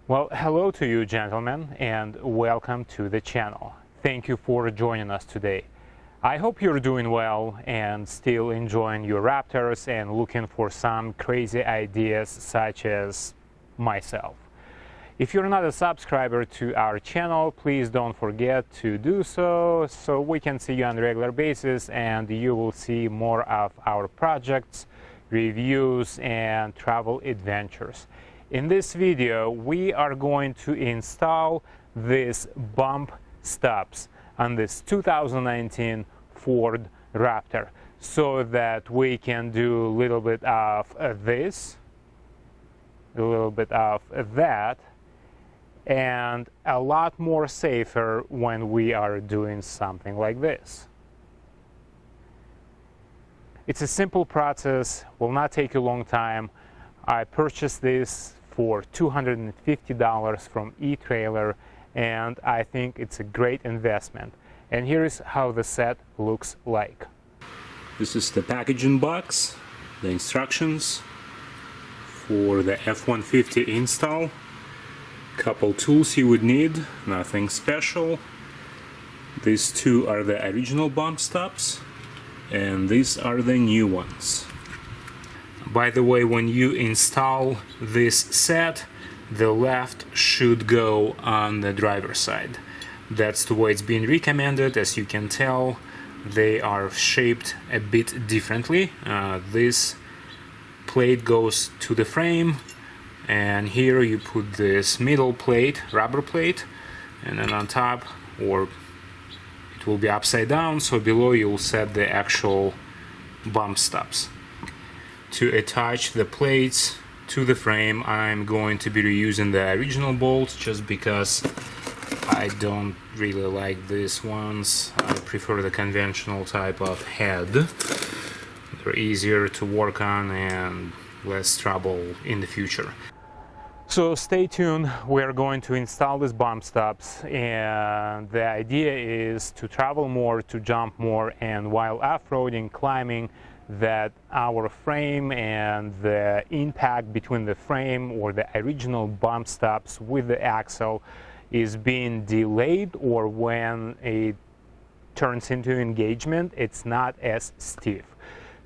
Well, hello to you, gentlemen, and welcome to the channel. Thank you for joining us today. I hope you're doing well and still enjoying your Raptors and looking for some crazy ideas such as myself. If you're not a subscriber to our channel, please don't forget to do so we can see you on a regular basis and you will see more of our projects, reviews, and travel adventures. In this video, we are going to install these bump stops on this 2019 Ford Raptor so that we can do a little bit of this, a little bit of that, and a lot more safer when we are doing something like this. It's a simple process, will not take a long time. I purchased this for $250 from eTrailer, and I think it's a great investment. And here is how the set looks like. This is the packaging box, the instructions for the F-150 install. Couple tools you would need, nothing special. These two are the original bump stops, and these are the new ones. By the way, when you install this set, the left should go on the driver's side. That's the way it's been recommended. As you can tell, they are shaped a bit differently. This plate goes to the frame, and here you put this middle plate, rubber plate, and then on top, or it will be upside down, so below you'll set the actual bump stops. To attach the plates to the frame, I'm going to be reusing the original bolts just because I don't really like these ones. I prefer the conventional type of head. They're easier to work on and less trouble in the future. So stay tuned, we're going to install these bump stops, and the idea is to travel more, to jump more, and while off-roading, climbing, that our frame and the impact between the frame or the original bump stops with the axle is being delayed, or when it turns into engagement, it's not as stiff.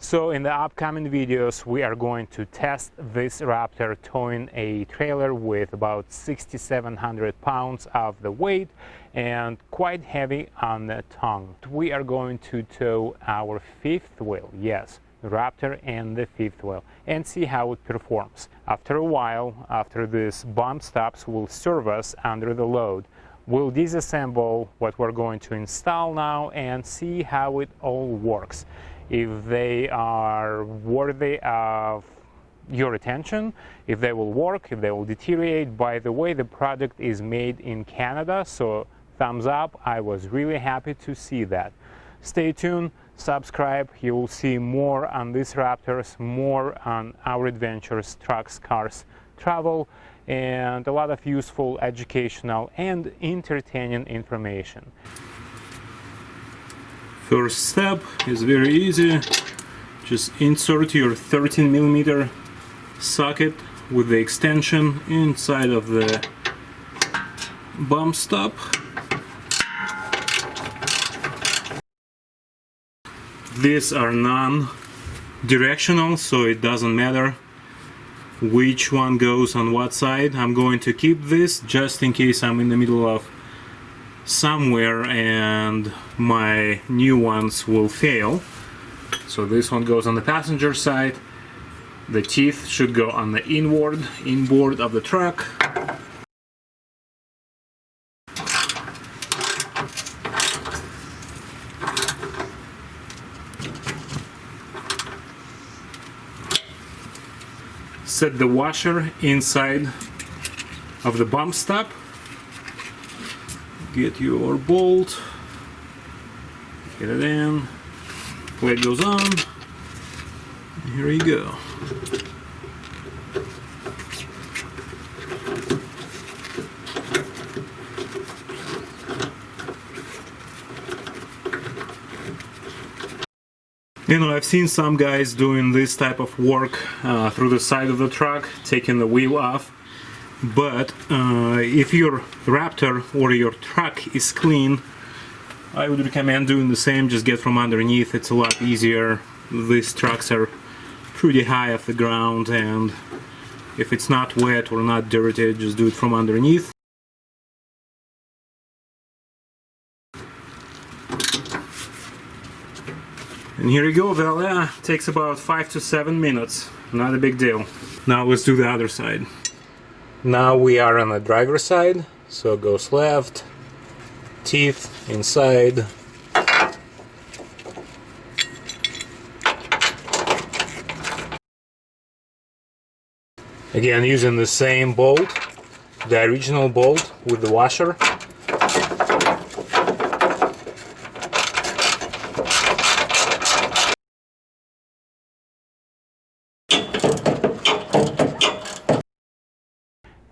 So in the upcoming videos, we are going to test this Raptor towing a trailer with about 6,700 pounds of the weight and quite heavy on the tongue. We are going to tow our fifth wheel, yes, Raptor and the fifth wheel, and see how it performs. After a while, after this bump stops will serve us under the load, we'll disassemble what we're going to install now and see how it all works. If they are worthy of your attention, if they will work, if they will deteriorate. By the way, the product is made in Canada, so thumbs up. I was really happy to see that. Stay tuned, subscribe, you will see more on these Raptors, more on our adventures, trucks, cars, travel, and a lot of useful educational and entertaining information. First step is very easy. Just insert your 13mm socket with the extension inside of the bump stop. These are non-directional, so it doesn't matter which one goes on what side. I'm going to keep this just in case I'm in the middle of somewhere and my new ones will fail. So this one goes on the passenger side. The teeth should go on the inboard of the truck. Set the washer inside of the bump stop. Get your bolt, get it in, plate goes on, and here you go. You know, I've seen some guys doing this type of work through the side of the truck, taking the wheel off But if your Raptor or your truck is clean, I would recommend doing the same. Just get from underneath. It's a lot easier. These trucks are pretty high off the ground, and if it's not wet or not dirty, just do it from underneath. And here you go, well, takes about 5 to 7 minutes. Not a big deal. Now let's do the other side. Now we are on the driver's side, so it goes left, teeth inside. Again, using the same bolt, the original bolt with the washer.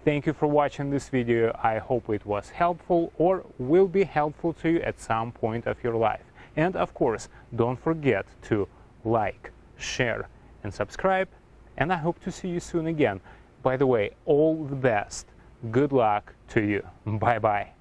Thank you for watching this video. I hope it was helpful or will be helpful to you at some point of your life. And of course, don't forget to like, share, and subscribe. And I hope to see you soon again. By the way, all the best. Good luck to you. Bye-bye.